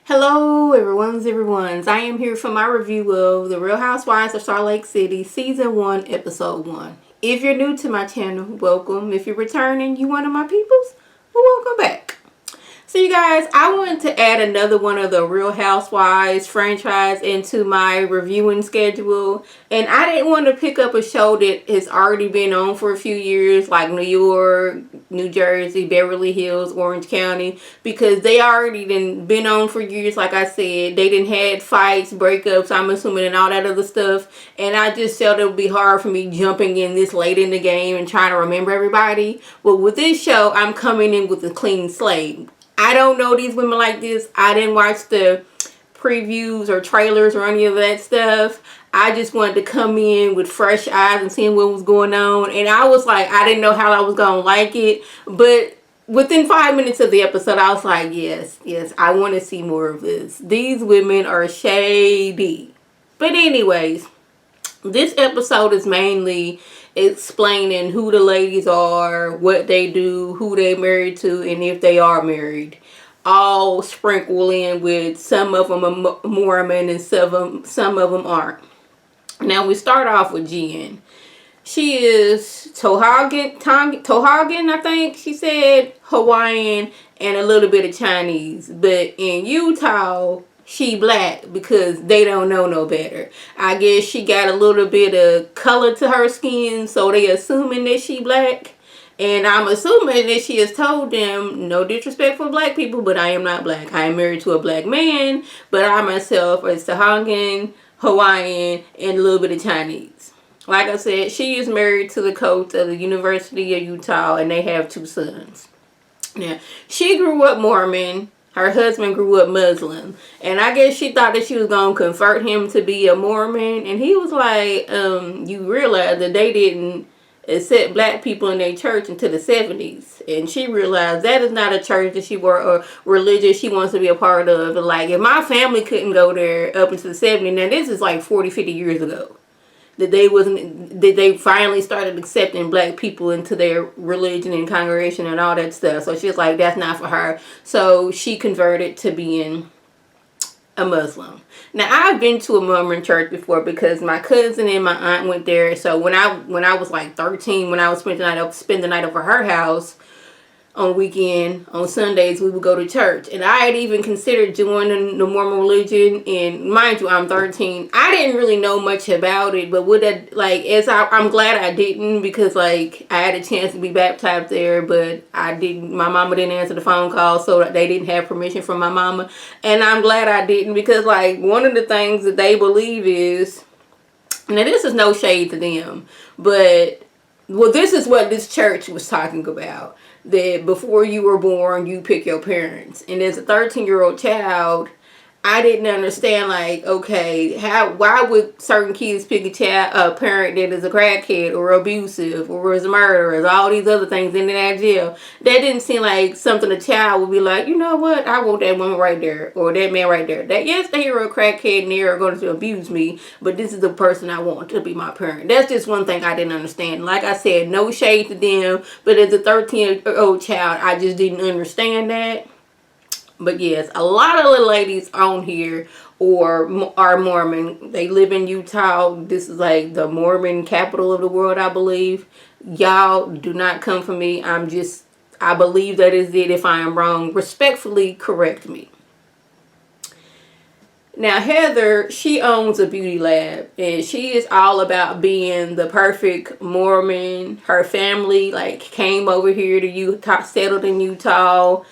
Hello everyone's. I am here for my review of The Real Housewives of Salt Lake City, Season 1, Episode 1. If you're new to my channel, welcome. If you're returning, you one of my peoples, well, welcome back. So you guys, I wanted to add another one of the Real Housewives franchise into my reviewing schedule. And I didn't want to pick up a show that has already been on for a few years, like New York, New Jersey, Beverly Hills, Orange County, because they already been on for years. Like I said, they didn't had fights, breakups, I'm assuming, and all that other stuff. And I just felt it would be hard for me jumping in this late in the game and trying to remember everybody. But with this show, I'm coming in with a clean slate. I don't know these women like this. I didn't watch the previews or trailers or any of that stuff. I just wanted to come in with fresh eyes and seeing what was going on. And I was like, I didn't know how I was going to like it. But within 5 minutes of the episode, I was like, yes, I want to see more of this. These women are shady. But anyways, this episode is mainly explaining who the ladies are, what they do, who they married to, and if they are married. All sprinkle in with some of them are Mormon and some of them aren't. Now we start off with Jen. She is Tohokan, I think she said, Hawaiian, and a little bit of Chinese. But in Utah, she black because they don't know no better. I guess she got a little bit of color to her skin, so they assuming that she black. And I'm assuming that she has told them, no disrespect for black people, but I am not black. I am married to a black man, but I myself is Tohokan, Hawaiian, and a little bit of Chinese. Like I said, she is married to the coach of the University of Utah, and they have 2 sons. Now, she grew up Mormon. Her husband grew up Muslim. And I guess she thought that she was going to convert him to be a Mormon. And he was like, you realize that they didn't accept black people in their church until the 70s. And she realized that is not a church that she or religion she wants to be a part of. And like, if my family couldn't go there up until the 70s, now this is like 40, 50 years ago. That they finally started accepting black people into their religion and congregation and all that stuff. So she's like, that's not for her. So she converted to being a Muslim. Now I've been to a Mormon church before because my cousin and my aunt went there. So when I was like 13, when I was spend the night over her house on weekend, on Sundays, we would go to church. And I had even considered joining the Mormon religion. And mind you, I'm 13. I didn't really know much about it. But I'm glad I didn't, because like I had a chance to be baptized there. But my mama didn't answer the phone call, so they didn't have permission from my mama. And I'm glad I didn't, because like one of the things that they believe is, now this is no shade to them, but well, this is what this church was talking about. That before you were born, you pick your parents. And as a 13-year-old child, I didn't understand, like, okay, why would certain kids pick a parent that is a crackhead or abusive or is a murderer, all these other things in that jail. That didn't seem like something a child would be like, you know what, I want that woman right there or that man right there. That yes, they are a crackhead and they are going to abuse me, but this is the person I want to be my parent. That's just one thing I didn't understand. Like I said, no shade to them, but as a 13-year-old child, I just didn't understand that. But yes, a lot of the ladies on here are Mormon. They live in Utah. This is like the Mormon capital of the world, I believe. Y'all do not come for me. I believe that is it. If I am wrong, respectfully correct me. Now, Heather, she owns a beauty lab, and she is all about being the perfect Mormon. Her family like came over here to Utah, settled in Utah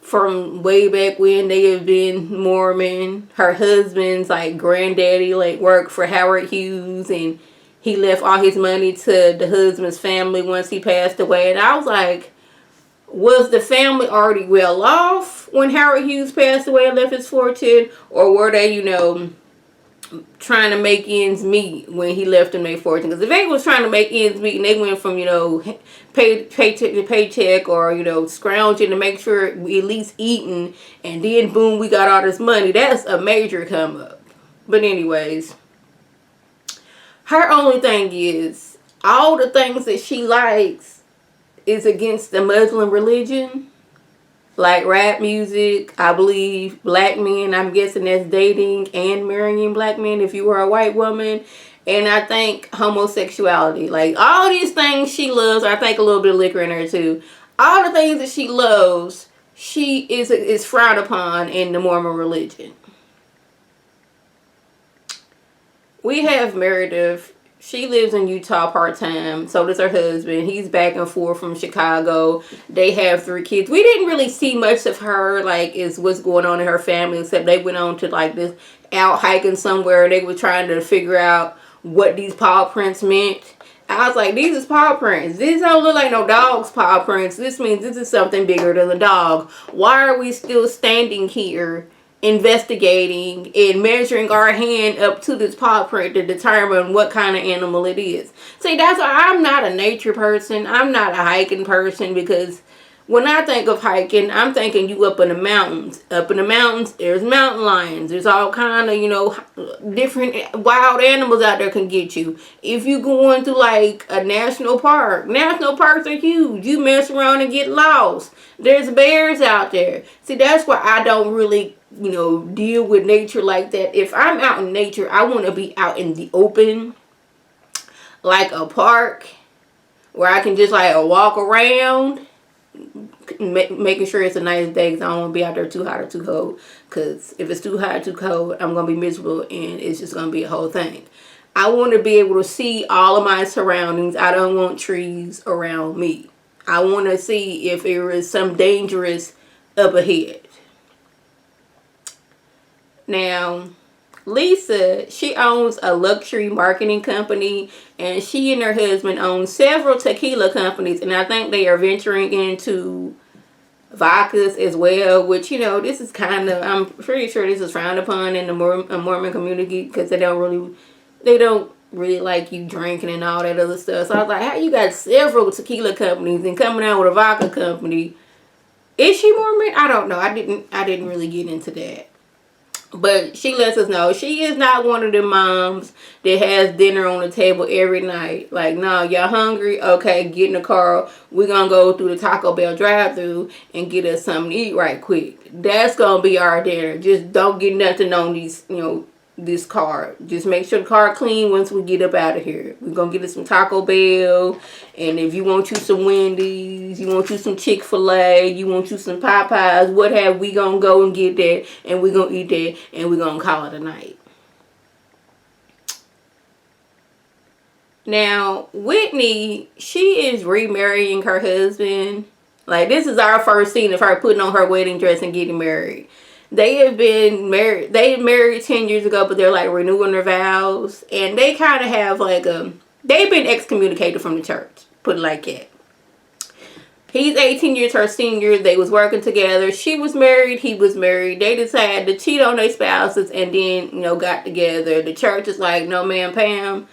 from way back when they have been Mormon. Her husband's like granddaddy like worked for Howard Hughes, and he left all his money to the husband's family once he passed away. And I was like, was the family already well off when Howard Hughes passed away and left his fortune, or were they, trying to make ends meet when he left them their fortune? Because if they was trying to make ends meet and they went from, paycheck to paycheck, or, scrounging to make sure we at least eating, and then boom, we got all this money, that's a major come up. But anyways, her only thing is, all the things that she likes is against the Muslim religion. like rap music. I believe black men, I'm guessing that's dating and marrying black men if you were a white woman. And I think homosexuality, like all these things she loves. I think a little bit of liquor in her too. All the things that she loves, she is frowned upon in the Mormon religion. We have Meredith. She lives in Utah part-time. So does her husband. He's back and forth from Chicago. They have 3 kids. We didn't really see much of her, like, is what's going on in her family, except they went on to, like, this out hiking somewhere. They were trying to figure out what these paw prints meant. I was like, these is paw prints. These don't look like no dog's paw prints. This means this is something bigger than a dog. Why are we still standing here investigating and measuring our hand up to this paw print to determine what kind of animal it is? See, that's why I'm not a nature person. I'm not a hiking person, because when I think of hiking, I'm thinking you up in the mountains. Up in the mountains, there's mountain lions. There's all kind of, different wild animals out there can get you. If you going to like a national park, national parks are huge. You mess around and get lost. There's bears out there. See, that's why I don't really, deal with nature like that. If I'm out in nature, I want to be out in the open, like a park where I can just like walk around, making sure it's a nice day, because I don't want to be out there too hot or too cold, because if it's too hot or too cold, I'm going to be miserable and it's just going to be a whole thing. I want to be able to see all of my surroundings. I don't want trees around me. I want to see if there is some dangerous up ahead. Now, Lisa, she owns a luxury marketing company, and she and her husband own several tequila companies, and I think they are venturing into vodkas as well, which, this is kind of, I'm pretty sure this is frowned upon in the Mormon community, because they don't really like you drinking and all that other stuff. So I was like, how you got several tequila companies and coming out with a vodka company? Is she Mormon? I don't know. I didn't really get into that. But she lets us know she is not one of the moms that has dinner on the table every night. Like, no, y'all hungry? Okay, get in the car. We're going to go through the Taco Bell drive-thru and get us something to eat right quick. That's going to be our dinner. Just don't get nothing on these, this car. Just make sure the car clean once we get up out of here. We're going to get us some Taco Bell. And if you want you some Wendy's, you want you some Chick-fil-A, you want you some Popeyes, what have we going to go and get that, and we're going to eat that, and we're going to call it a night. Now, Whitney, she is remarrying her husband. Like, this is our first scene of her putting on her wedding dress and getting married. They have been married. They married 10 years ago, but they're like renewing their vows. And they kind of have like they've been excommunicated from the church. Put it like that. He's 18 years her senior. They was working together. She was married. He was married. They decided to cheat on their spouses and then, got together. The church is like, no, ma'am, Pam.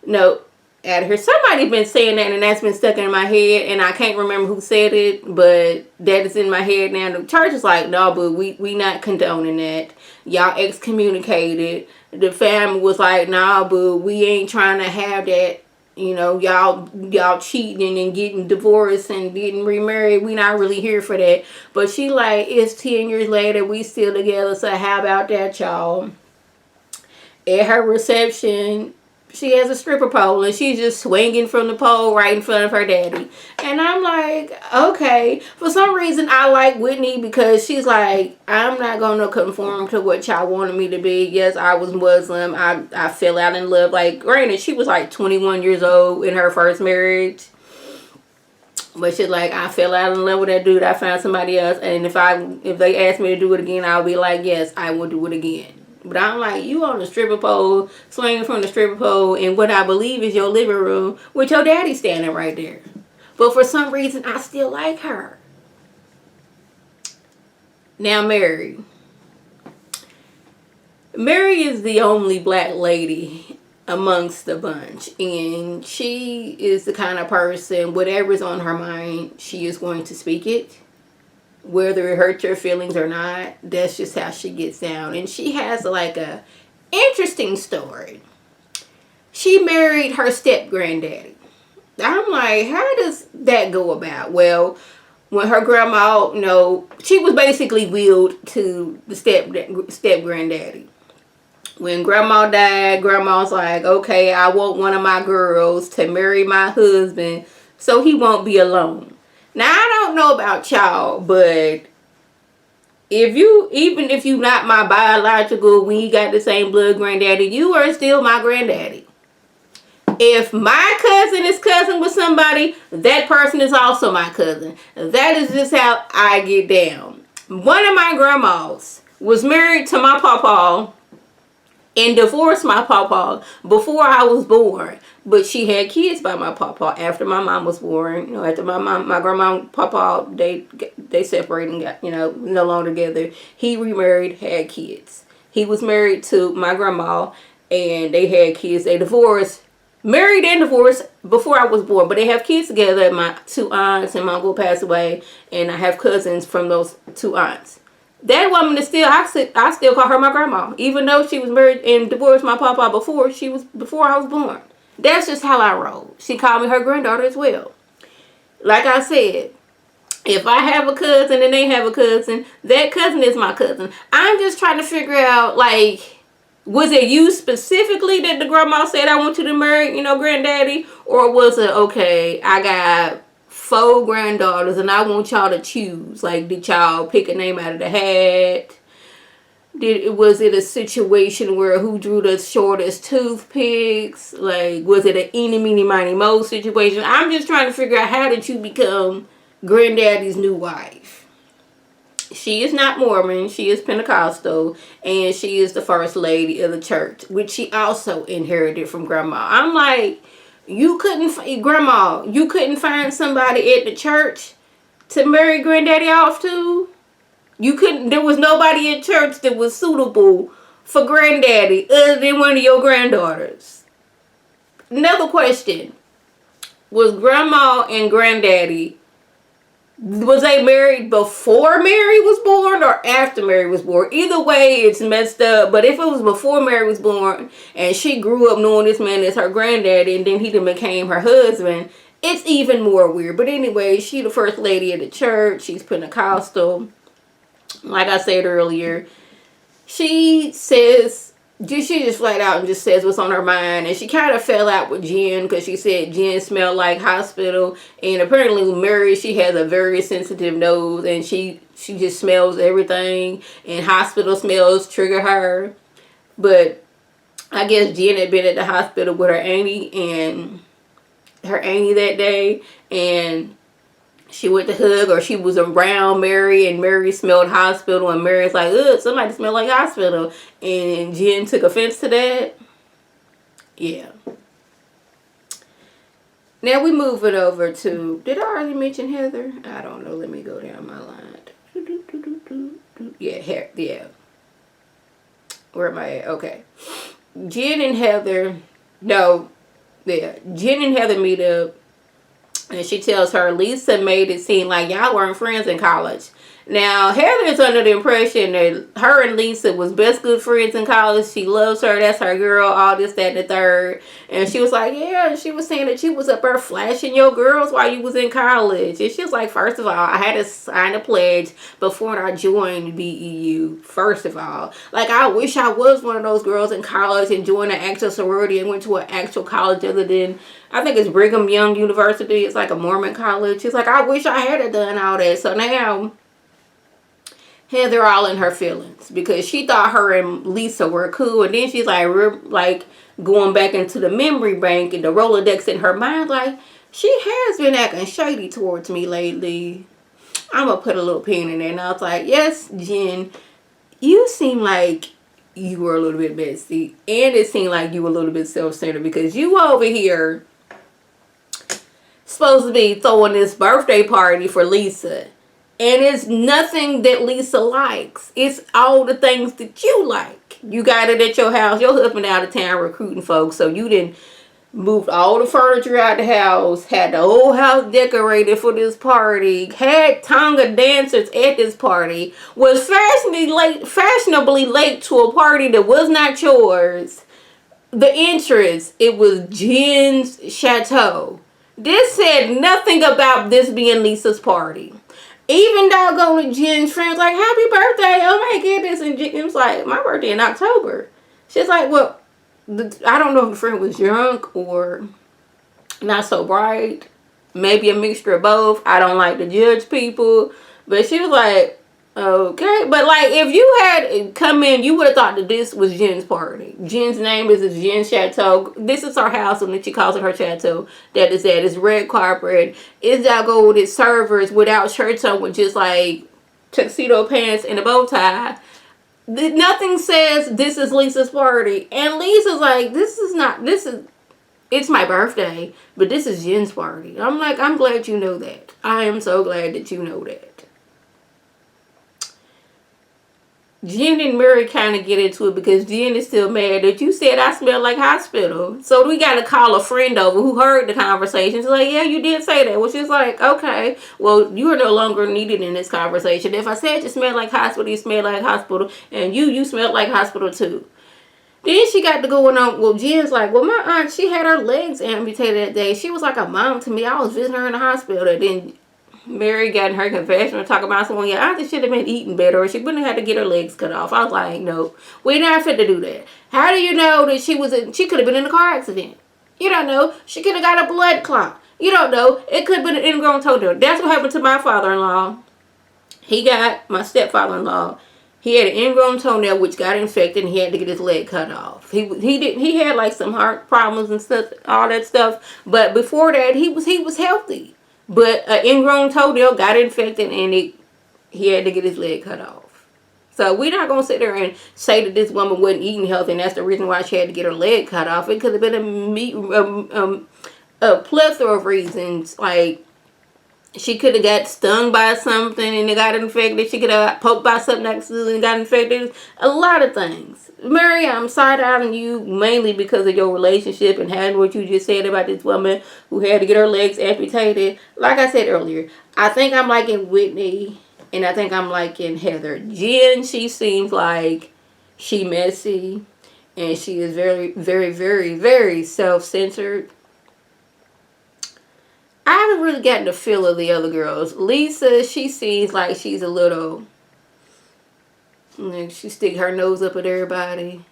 No. Out of here. Somebody been saying that, and that's been stuck in my head, and I can't remember who said it, but that is in my head now. The church is like, no, but we not condoning that. Y'all excommunicated. The family was like, nah, but we ain't trying to have that. Y'all cheating and getting divorced and getting remarried. We not really here for that. But she like, it's 10 years later, we still together, so how about that, y'all? At her reception, she has a stripper pole, and she's just swinging from the pole right in front of her daddy. And I'm like, okay. For some reason, I like Whitney, because she's like, I'm not going to conform to what y'all wanted me to be. Yes, I was Muslim. I fell out in love. Like, granted, she was like 21 years old in her first marriage. But she's like, I fell out in love with that dude. I found somebody else. And if they ask me to do it again, I'll be like, yes, I will do it again. But I'm like, you on the stripper pole, swinging from the stripper pole in what I believe is your living room with your daddy standing right there. But for some reason, I still like her. Now, Mary. Mary is the only black lady amongst the bunch. And she is the kind of person, whatever's on her mind, she is going to speak it. Whether it hurts your feelings or not, that's just how she gets down. And she has like a interesting story. She married her step granddaddy. I'm like, how does that go about? Well, when her grandma, you know, she was basically willed to the step granddaddy. When grandma died, grandma's like, okay, I want one of my girls to marry my husband so he won't be alone. Now, I don't know about y'all, but even if you not my biological, we got the same blood granddaddy, you are still my granddaddy. If my cousin is cousin with somebody, that person is also my cousin. That is just how I get down. One of my grandmas was married to my pawpaw and divorced my pawpaw before I was born. But she had kids by my pawpaw after my mom was born. You know, after my grandma and pawpaw, they separated and got, you know, no longer together. He remarried, had kids. He was married to my grandma and they had kids. They divorced. Married and divorced before I was born, but they have kids together. My two aunts and my uncle passed away, and I have cousins from those two aunts. That woman is still, I still call her my grandma, even though she was married and divorced my papa before I was born. That's just how I roll. She called me her granddaughter as well. Like I said, if I have a cousin and they have a cousin, that cousin is my cousin. I'm just trying to figure out, like, was it you specifically that the grandma said, I want you to marry, you know, granddaddy? Or was it, okay, I got 4 granddaughters and I want y'all to choose? Like, did y'all pick a name out of the hat? Was it a situation where who drew the shortest toothpicks? Like, was it an eeny, meeny, miny, moe situation? I'm just trying to figure out, how did you become granddaddy's new wife? She is not Mormon, she is Pentecostal, and she is the first lady of the church, which she also inherited from grandma. I'm like, grandma, you couldn't find somebody at the church to marry granddaddy off to? There was nobody at church that was suitable for granddaddy other than one of your granddaughters. Another question, was grandma and granddaddy, was they married before Mary was born or after Mary was born? Either way, it's messed up. But if it was before Mary was born and she grew up knowing this man as her granddaddy and then he then became her husband, it's even more weird. But anyway, she the first lady of the church. She's Pentecostal. Like I said earlier, she just flat out and just says what's on her mind. And she kind of fell out with Jen because she said Jen smelled like hospital. And apparently Mary, she has a very sensitive nose and she just smells everything. And hospital smells trigger her. But I guess Jen had been at the hospital with her auntie that day. And she went to hug, or she was around Mary and Mary smelled hospital and Mary's like, ugh, somebody smelled like hospital. And Jen took offense to that. Yeah. Now we moving over to, did I already mention Heather? I don't know. Let me go down my line. Yeah. Where am I at? Okay. Jen and Heather meet up. And she tells her, Lisa made it seem like y'all weren't friends in college. Now, Heather is under the impression that her and Lisa was best good friends in college. She loves her. That's her girl. All this, that, and the third. And she was like, yeah. And she was saying that you was up there flashing your girls while you was in college. And she was like, first of all, I had to sign a pledge before I joined BEU. First of all. Like, I wish I was one of those girls in college and joined an actual sorority and went to an actual college other than, I think it's Brigham Young University. It's like a Mormon college. She's like, I wish I had done all that. So now Heather all in her feelings because she thought her and Lisa were cool. And then she's like going back into the memory bank and the Rolodex in her mind. Like, she has been acting shady towards me lately. I'm going to put a little pin in there. And I was like, yes, Jen, you seem like you were a little bit messy. And it seemed like you were a little bit self-centered because you over here supposed to be throwing this birthday party for Lisa. And it's nothing that Lisa likes. It's all the things that you like. You got it at your house. Your husband out of town recruiting folks. So you didn't moved all the furniture out the house. Had the whole house decorated for this party. Had Tonga dancers at this party. Was fashionably late to a party that was not yours. The entrance, it was Jen's Chateau. This said nothing about this being Lisa's party. Even doggone Jen's friends like, happy birthday, oh my goodness. And Jen was like, my birthday in October. She's like, well, I don't know if the friend was drunk or not so bright. Maybe a mixture of both. I don't like to judge people. But she was like, okay. But like, if you had come in, you would have thought that this was Jen's party. Jen's name is Jen Chateau. This is her house, and she calls it her chateau. That is that. It's red carpet. It's that gold. It's servers without shirts on, with just like tuxedo pants and a bow tie. Nothing says this is Lisa's party. And Lisa's like, it's my birthday, but this is Jen's party. I'm like, I'm glad you know that. I am so glad that you know that. Jen and Mary kind of get into it because Jen is still mad that you said I smell like hospital. So we got to call a friend over who heard the conversation. She's like, yeah, you did say that. Well, she's like, okay, well, you are no longer needed in this conversation. If I said you smell like hospital, you smell like hospital. And you smell like hospital too. Then she got to going on. Well, Jen's like, well, my aunt, she had her legs amputated that day. She was like a mom to me. I was visiting her in the hospital. And then Mary got in her confession and talk about someone. Your auntie should have been eating better, or she wouldn't have had to get her legs cut off. I was like, no, we're not fit to do that. How do you know that she could have been in a car accident? You don't know. She could have got a blood clot. You don't know. It could have been an ingrown toenail. That's what happened to my father-in-law. He got my stepfather-in-law. He had an ingrown toenail which got infected, and he had to get his leg cut off. He had like some heart problems and stuff, all that stuff. But before that, he was healthy. But an ingrown toenail got infected, and he had to get his leg cut off. So we're not going to sit there and say that this woman wasn't eating healthy, and that's the reason why she had to get her leg cut off. It could have been a plethora of reasons. Like, she could have got stung by something and it got infected. She could have got poked by something accidentally and got infected. A lot of things. Mary, I'm side-eyeing you mainly because of your relationship and having what you just said about this woman who had to get her legs amputated. Like I said earlier, I think I'm liking Whitney and I think I'm liking Heather. Jen, she seems like she messy and she is very, very, very, very self-centered. I haven't really gotten the feel of the other girls. Lisa, she seems like she's a little, she stick her nose up at everybody.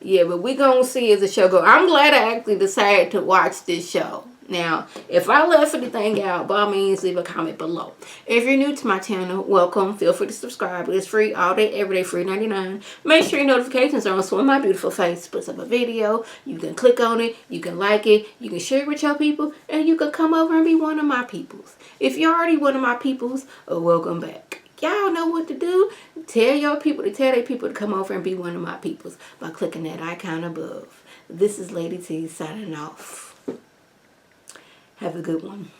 Yeah, but we gonna see as the show goes. I'm glad I actually decided to watch this show. Now, if I left anything out, by all means, leave a comment below. If you're new to my channel, welcome. Feel free to subscribe. It's free all day, every day, free 99. Make sure your notifications are on so when my beautiful face puts up a video, you can click on it, you can like it, you can share it with your people, and you can come over and be one of my peoples. If you're already one of my peoples, welcome back. Y'all know what to do. Tell your people to tell their people to come over and be one of my peoples by clicking that icon above. This is Lady T signing off. Have a good one.